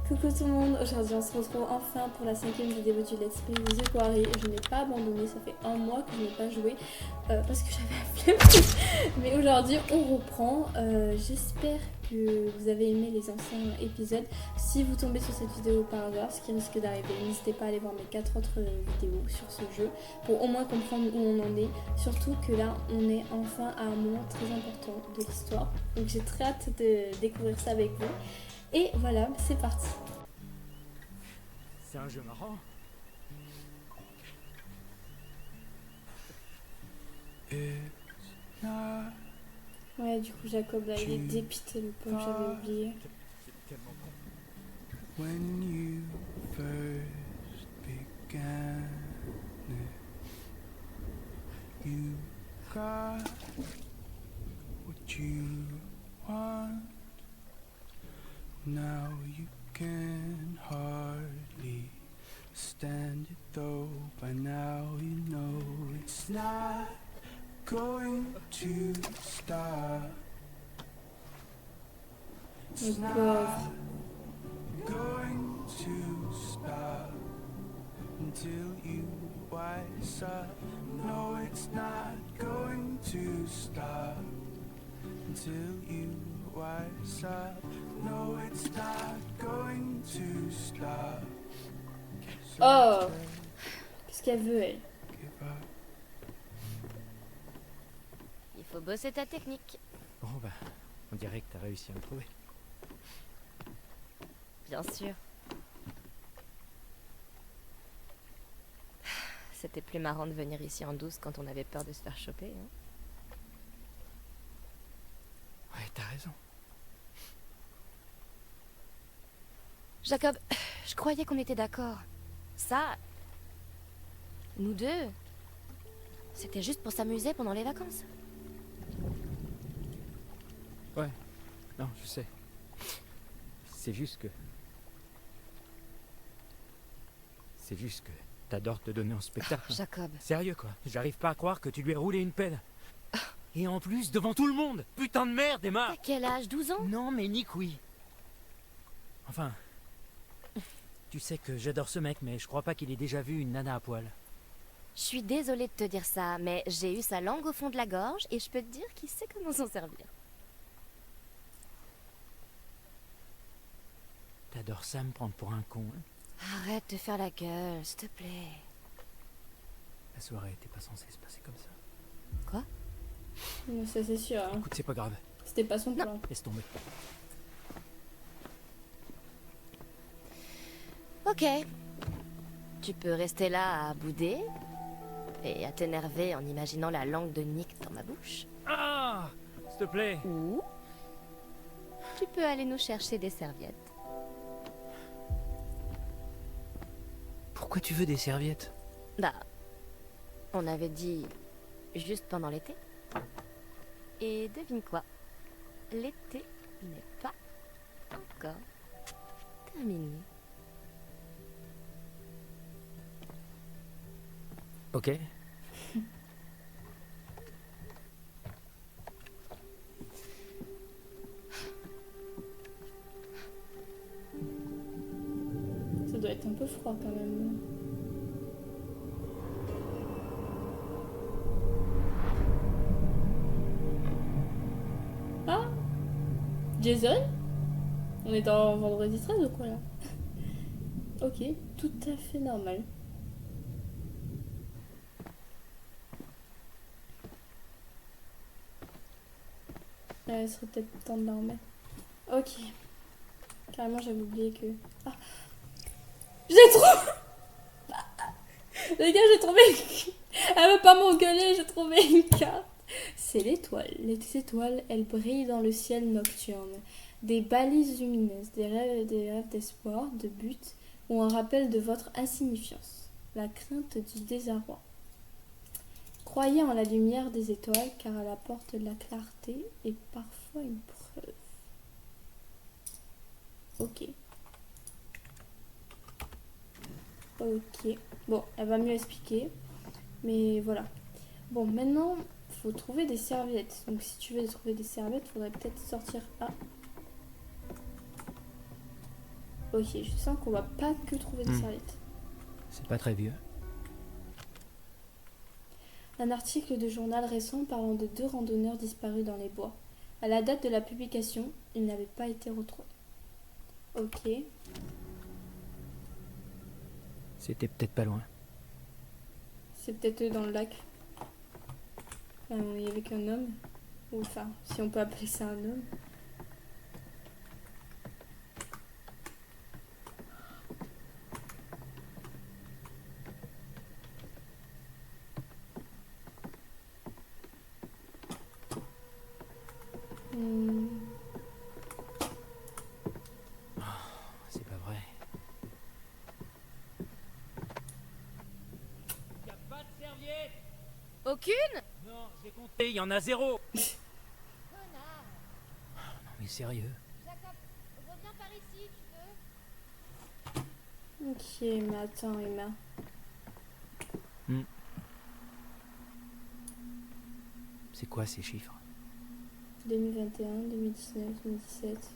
Coucou tout le monde, aujourd'hui on se retrouve enfin pour la 5e vidéo du Let's Play The Quarry. Je n'ai pas abandonné, ça fait un mois que je n'ai pas joué parce que j'avais la flemme. Mais aujourd'hui on reprend. J'espère que vous avez aimé les anciens épisodes. Si vous tombez sur cette vidéo par hasard, ce qui risque d'arriver, n'hésitez pas à aller voir mes 4 autres vidéos sur ce jeu pour au moins comprendre où on en est. Surtout que là on est enfin à un moment très important de l'histoire. Donc j'ai très hâte de découvrir ça avec vous. Et voilà, c'est parti. C'est un jeu marrant. Ouais, du coup, Jacob, là, il est dépité, le pauvre, j'avais oublié. C'est tellement con. When you first began it, you got what you want. Now you can hardly stand it though. By now you know it's not going to stop. It's Le not pauvre. going to stop until you wise up. No, it's not going to stop until you wise up. No, it's not going to stop. So Oh, qu'est-ce qu'elle veut, elle? give up. Il faut bosser ta technique. Bon bah, on dirait que t'as réussi à me trouver. Bien sûr. C'était plus marrant de venir ici en douce quand on avait peur de se faire choper. Hein. Ouais, t'as raison. Jacob, je croyais qu'on était d'accord. Ça, nous deux, c'était juste pour s'amuser pendant les vacances. Ouais, non, je sais. C'est juste que... t'adores te donner en spectacle. Jacob, Sérieux quoi, j'arrive pas à croire que tu lui aies roulé une pelle. Et en plus, devant tout le monde. Putain de merde, Emma. t'as quel âge, 12 ans? Non mais Nick, oui. Enfin... Tu sais que j'adore ce mec, mais je crois pas qu'il ait déjà vu une nana à poil. Je suis désolée de te dire ça, mais j'ai eu sa langue au fond de la gorge et je peux te dire qu'il sait comment s'en servir. T'adores ça me prendre pour un con, hein. Arrête de faire la gueule, s'il te plaît. La soirée était pas censée se passer comme ça. Quoi? Ça, c'est sûr. Hein. Écoute, c'est pas grave. C'était pas son plan. Laisse tomber. Ok. Tu peux rester là à bouder et à t'énerver en imaginant la langue de Nick dans ma bouche. Ah, s'il te plaît. Ou tu peux aller nous chercher des serviettes. Pourquoi tu veux des serviettes? Bah, on avait dit juste pendant l'été. Et devine quoi? L'été n'est pas encore terminé. Ok. Ça doit être un peu froid quand même. Ah, Jason? On est en vendredi 13 ou quoi là? Ok, tout à fait normal. Il serait peut-être temps de dormir. Ok. Carrément, j'avais oublié que... Ah. J'ai trouvé... Les gars, j'ai trouvé... Elle veut pas m'engueuler, j'ai trouvé une carte. C'est l'étoile. Les étoiles, elles brillent dans le ciel nocturne. Des balises lumineuses, des rêves d'espoir, de but, ou un rappel de votre insignifiance. La crainte du désarroi. Croyez en la lumière des étoiles, car elle apporte la clarté et parfois une preuve. Ok. Ok. Bon, elle va mieux expliquer. Mais voilà. Bon, maintenant, il faut trouver des serviettes. Donc si tu veux trouver des serviettes, il faudrait peut-être sortir... Ah. Ok, je sens qu'on va pas que trouver des serviettes. C'est pas très vieux. Un article de journal récent parlant de 2 randonneurs disparus dans les bois. À la date de la publication, ils n'avaient pas été retrouvés. Ok. C'était peut-être pas loin. C'est peut-être eux dans le lac. Enfin, il y avait qu'un homme. Ou enfin, si on peut appeler ça un homme. Hmm. C'est pas vrai. Y a pas de serviette. Aucune? Non, j'ai compté, il y en a 0. Connard. Non mais sérieux. Jacob, reviens par ici, tu veux? Ok, mais attends, Emma. C'est quoi ces chiffres? 2021, 2019, 2017.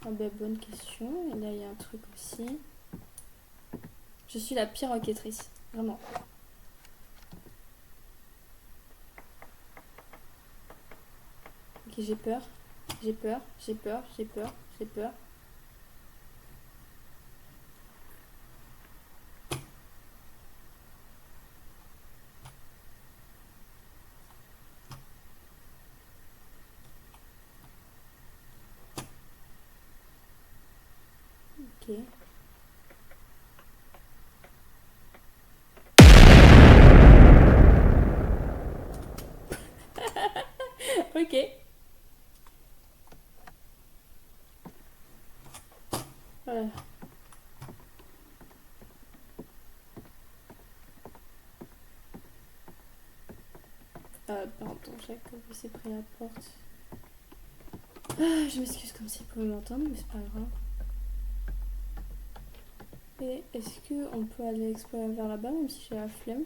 Ah bah bonne question. Et là il y a un truc aussi. Je suis la pire enquêtrice. Vraiment. Ok, j'ai peur. J'ai peur. J'ai peur. J'ai peur. J'ai peur. Ok. Ok. Voilà. Pardon, Jacob, s'est pris la porte. Ah, je m'excuse comme s'il pouvait m'entendre, mais c'est pas grave. Et est-ce qu'on peut aller explorer vers là-bas, même si j'ai la flemme?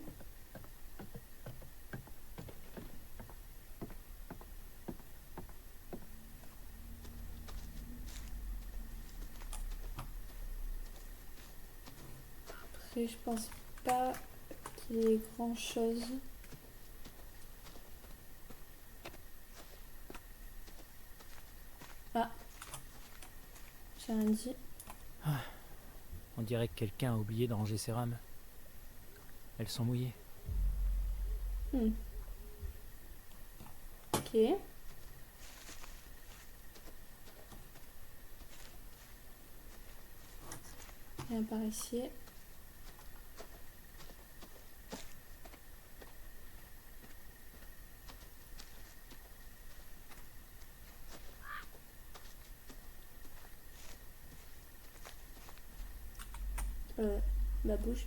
Parce que je pense pas qu'il y ait grand-chose. Ah. J'ai rien dit. On dirait que quelqu'un a oublié de ranger ses rames. Elles sont mouillées. Ok. Rien par ici. Ma bouche.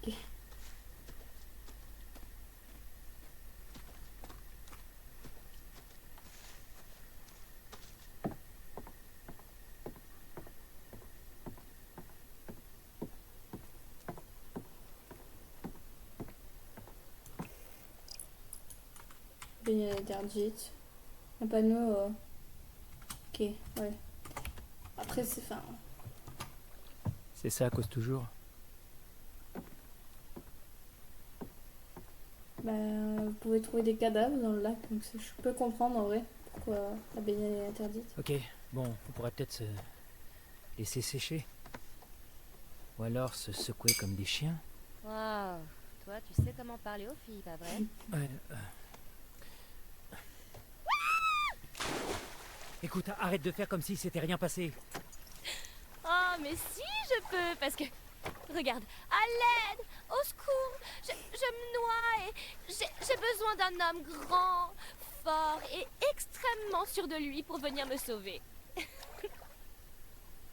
Ok. Baignade interdite. Un panneau. Ok, ouais. Après, c'est fin. C'est ça à cause toujours. Bah, vous pouvez trouver des cadavres dans le lac, donc je peux comprendre en vrai pourquoi la baignade est interdite. Ok, bon, on pourrait peut-être se laisser sécher. Ou alors se secouer comme des chiens. Waouh, toi, tu sais comment parler aux filles, pas vrai? Ouais. Écoute, arrête de faire comme si c'était rien passé. Oh, mais si, je peux, parce que... Regarde, à l'aide, au secours, je me noie et j'ai besoin d'un homme grand, fort et extrêmement sûr de lui pour venir me sauver.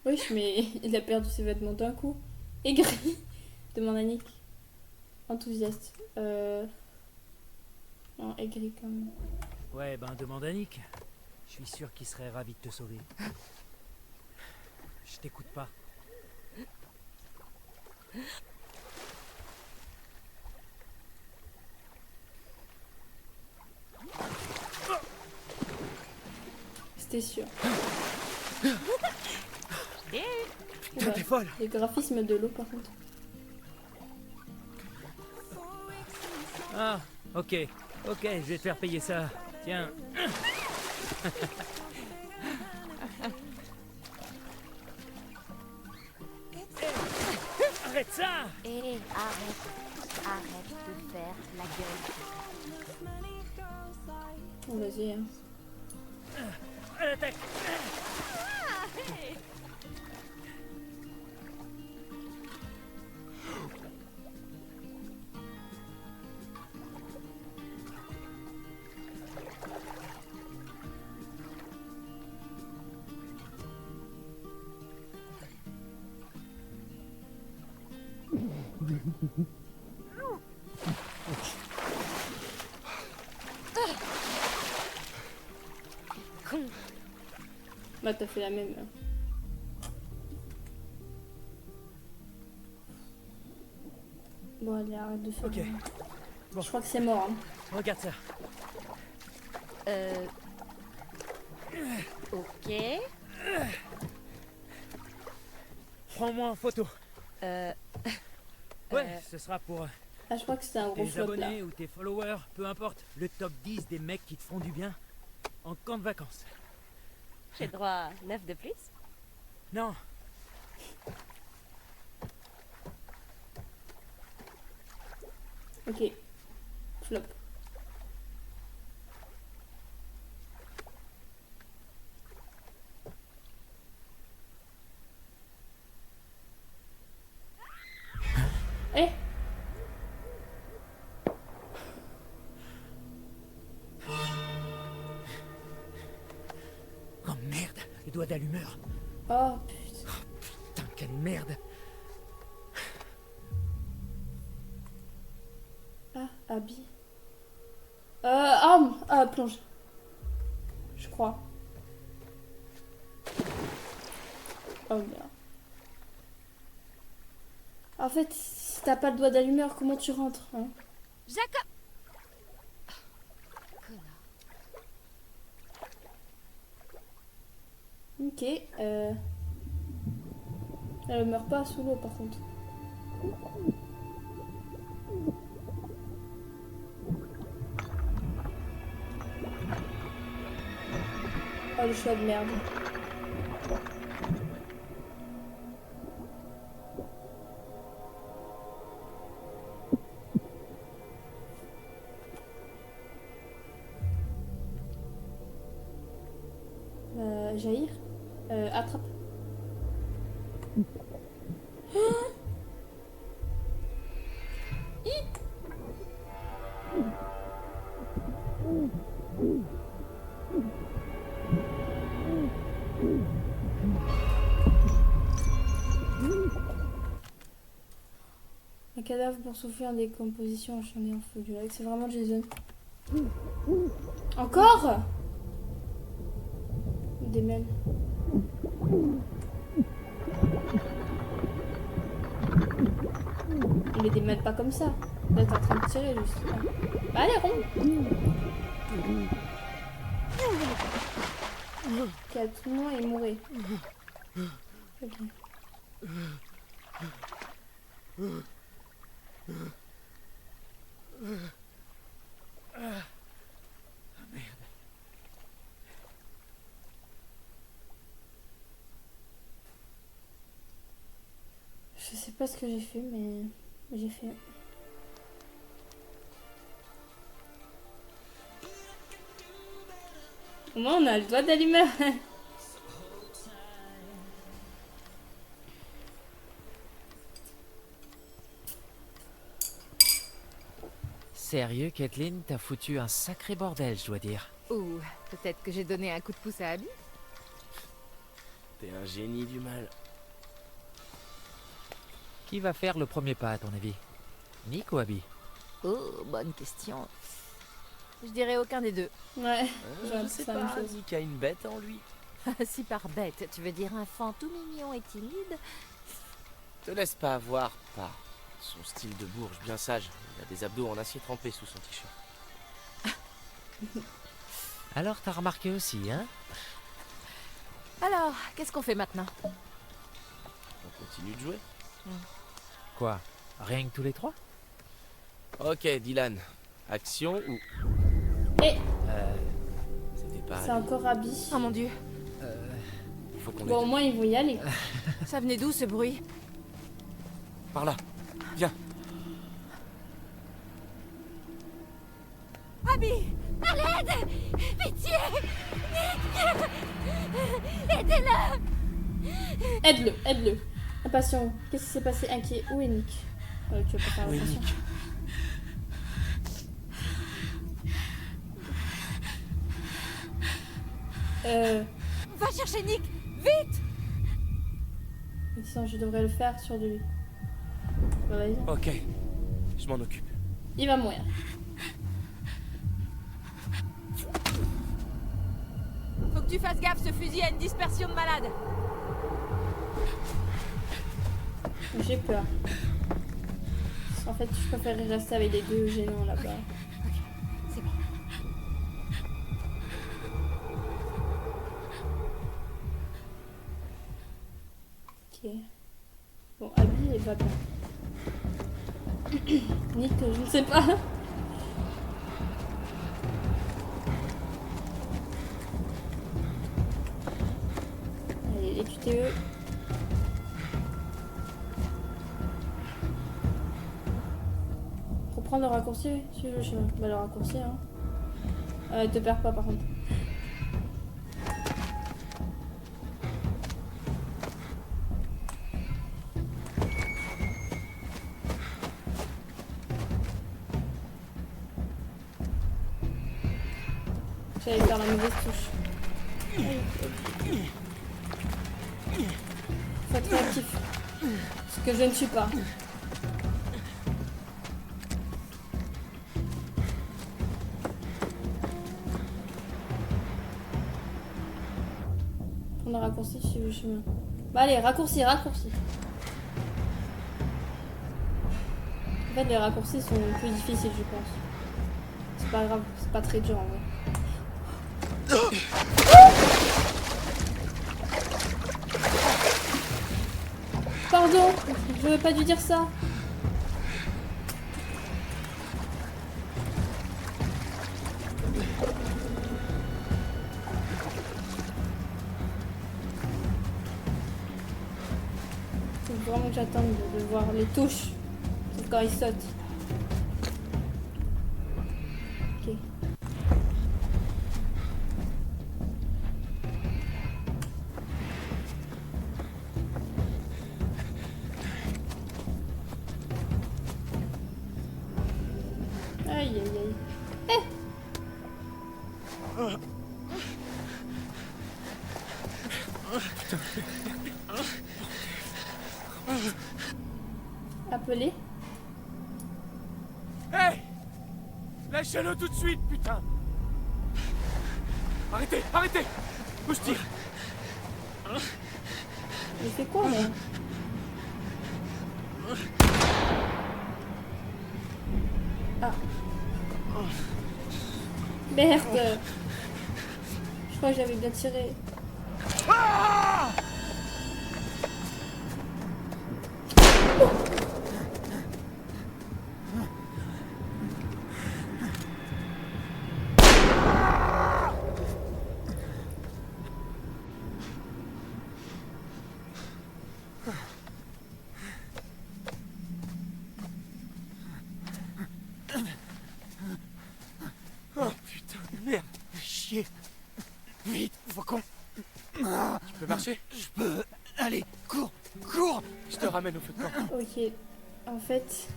Oui, mais il a perdu ses vêtements d'un coup. Aigri, demande Annick. Enthousiaste. Non, aigri quand même. Ouais, ben demande à Nick. Je suis sûr qu'il serait ravi de te sauver. Je t'écoute pas. C'était sûr. Putain, t'es folle. Les graphismes de l'eau, par contre. Ah, ok. Ok, je vais te faire payer ça. Tiens. Arrête ça! Hé, arrête de faire la gueule. Oh, vas-y. Hein. À l'attaque! Bah, t'as fait la même. Là. Bon, allez, arrête de faire. Ok. Bon. Je crois que c'est mort. Hein. Regarde ça. Ok. Prends-moi en photo. Euh... Ouais, ce sera pour Ah, je crois que c'était un gros tes flop là. abonnés ou tes followers, peu importe. Le top 10 des mecs qui te font du bien en camp de vacances. J'ai droit à 9 de plus? Non, Ok. Flop. Eh! oh merde, les doigts d'allumeur. Oh putain. Putain, quelle merde. Ah, habit. Arme! Ah, plonge. Je crois. Oh merde. En fait, si t'as pas le doigt d'allumeur, comment tu rentres hein? Jacob! Connard. Ok. Elle meurt pas sous l'eau par contre. Oh le choix de merde. Jaillir. Attrape. Un cadavre pour souffler en décomposition enchaîné en feu du lac. C'est vraiment Jason. Encore? Des mêmes. Il les démêle pas comme ça. Là t'es en train de tirer juste. Bah allez rond. Calme-toi et mourrez. Ok. Je sais pas ce que j'ai fait, mais j'ai fait. Au moins, on a le doigt d'allumeur. Sérieux, Kathleen, t'as foutu un sacré bordel, je dois dire. Ou peut-être que j'ai donné un coup de pouce à Abby. T'es un génie du mal. Qui va faire le premier pas, à ton avis? Nick ou Abby? Oh, bonne question. Je dirais aucun des deux. Ouais, Je sais la même pas, chose. Nick a une bête en lui. Si par bête, tu veux dire un fan tout mignon et timide? Te laisse pas avoir par son style de bourge bien sage. Il a des abdos en acier trempé sous son t-shirt. Alors t'as remarqué aussi, hein? Alors, qu'est-ce qu'on fait maintenant? On continue de jouer. Quoi? Rien que tous les trois? Ok, Dylan. Action ou... Et C'était pas... c'est encore Abby. Oh mon dieu, Faut qu'on Bon, au aide. moins, ils vont y aller. ça venait d'où ce bruit? Par là. Viens. Abby! À l'aide! Pitié! Aidez-le! Aide-le, aide-le. Impatient. Qu'est-ce qui s'est passé? Inquiet. Où est Nick? Tu vas pas faire Où est attention. Nick? Va chercher Nick! Vite! Sinon, je devrais le faire sur lui. Bah, vas-y. Ok. Je m'en occupe. Il va mourir. Faut que tu fasses gaffe, ce fusil a une dispersion de malades. J'ai peur. En fait, je préférerais rester avec les deux gênants là-bas. C'est bon. Ok. Bon, Abby, elle va bien. Nick, je ne sais pas. Allez, les QTE. Faut prendre le raccourci, si je sais pas. Bah, le raccourci, hein. Te perds pas par contre. J'allais faire la mauvaise touche. Faut être réactif. Ce que je ne suis pas. Prendre le raccourci, suivre le chemin. Bah allez, raccourci, raccourci. En fait, les raccourcis sont plus difficiles, je pense. C'est pas grave, c'est pas très dur en vrai. Pardon, je veux pas dû dire ça. Faut vraiment que j'attende de voir les touches. Sauf quand ils sautent. Ok. Aïe aïe aïe. Eh! Appelez. Hey! Lâchez-le tout de suite, putain! Arrêtez, arrêtez! Où je tire? Il fait quoi là? Ah. Merde. Je crois que j'avais bien tiré. Oh putain de merde! Chier! Vite, faut qu'on... Tu peux marcher? Je peux... Allez, cours! Cours! Je te ramène au feu de camp. Ok. En fait,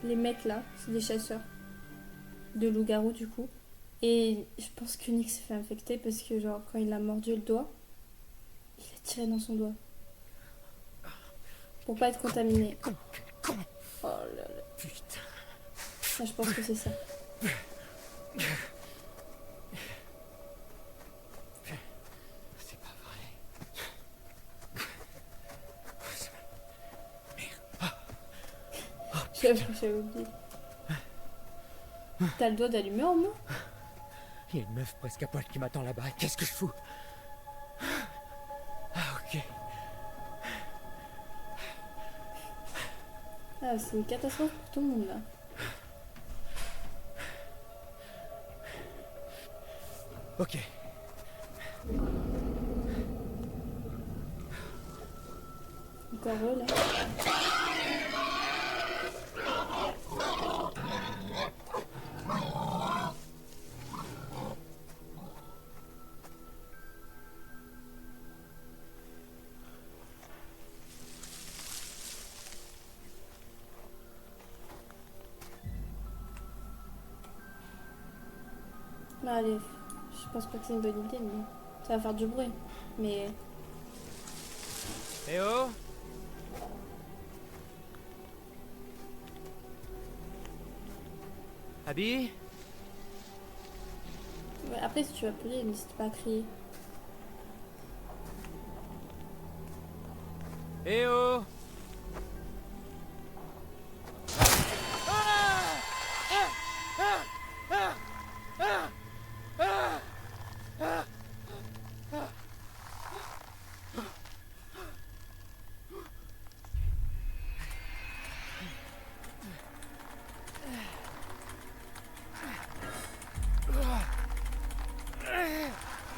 les mecs là, c'est des chasseurs de loups-garous du coup. Et je pense que Nick s'est fait infecter parce que genre quand il a mordu le doigt, il a tiré dans son doigt. Pour pas être contaminé. Con! Oh là là. Putain! Ça, je pense que c'est ça. C'est pas vrai. J'avais oublié. T'as le doigt d'allumer en moi? Il y a une meuf presque à poil qui m'attend là-bas. Qu'est-ce que je fous? Ah, c'est une catastrophe pour tout le monde là. Ok. Encore eux là. Bah, allez, je pense pas que c'est une bonne idée, mais ça va faire du bruit. Mais Eh oh! Abby? ouais, après, si tu vas appeler, n'hésite pas à crier. Eh oh!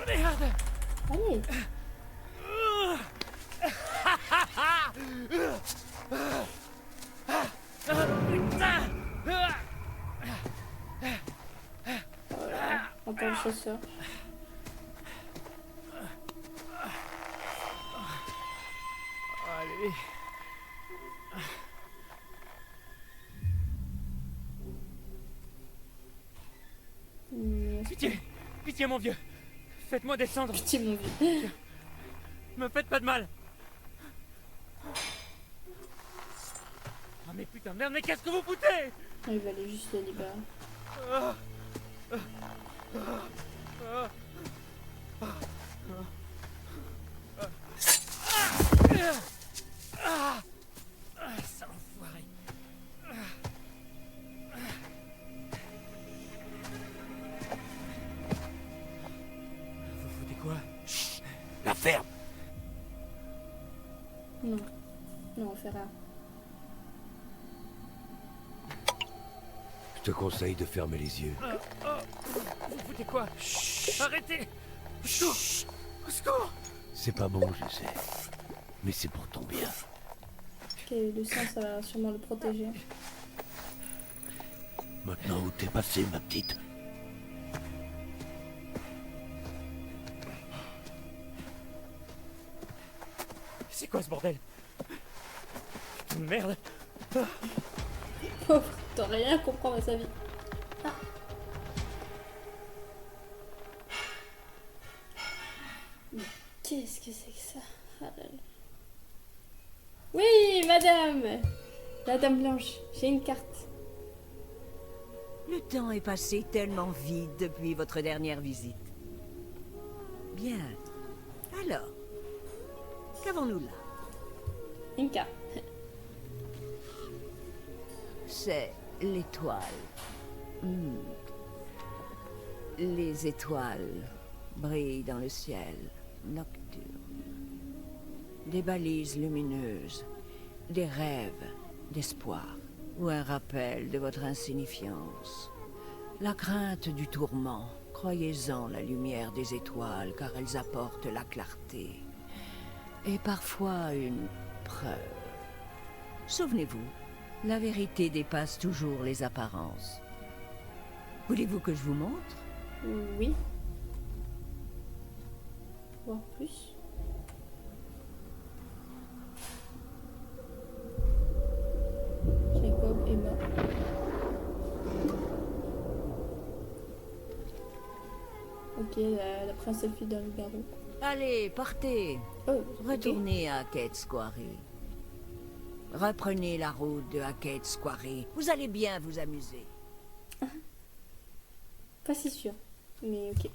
Allez! Voilà, encore le chasseur. Allez. Pitié! Pitié, mon vieux! Faites-moi descendre! Pitié, mon vieux. Me faites pas de mal! Ah mais putain de merde, mais qu'est-ce que vous foutez? Il va aller juste le libérer. Sale enfoiré! Vous foutez quoi? La ferme. Non. Non, on fait rien. Je te conseille de fermer les yeux. Vous foutez quoi? Arrêtez! Au secours! Au secours! C'est pas bon, je sais. Mais c'est pour ton bien. Ok, le sang, ça va sûrement le protéger. Maintenant où t'es passé, ma petite? C'est quoi ce bordel? Putain de merde! Pauvre, t'as rien à comprendre à sa vie. Ah. Mais qu'est-ce que c'est que ça? Ah là là. Oui, madame! La dame blanche, j'ai une carte. Le temps est passé tellement vite depuis votre dernière visite. Bien. Alors, qu'avons-nous là? Une carte. C'est l'étoile. Hmm. Les étoiles brillent dans le ciel nocturne. Des balises lumineuses, des rêves d'espoir ou un rappel de votre insignifiance. La crainte du tourment, croyez-en la lumière des étoiles car elles apportent la clarté. Et parfois une preuve. Souvenez-vous, la vérité dépasse toujours les apparences. Voulez-vous que je vous montre? Oui. Voir plus. Jacob est mort. Ok, la princesse fille dans le garou. Allez, partez. Oh, ok. Retournez à Hackett Quarry. Reprenez la route de Hackett Quarry. Vous allez bien vous amuser. Pas si sûr, mais ok.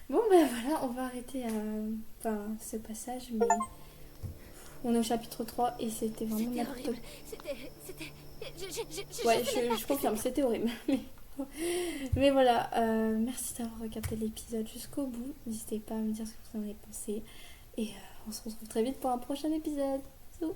Bon ben voilà, on va arrêter ce passage, mais on est au chapitre 3 et c'était vraiment C'était n'importe horrible. quoi. C'était... Ouais, je confirme, c'était horrible. Mais voilà, merci d'avoir regardé l'épisode jusqu'au bout. N'hésitez pas à me dire ce que vous en avez pensé. Et on se retrouve très vite pour un prochain épisode. Bisous.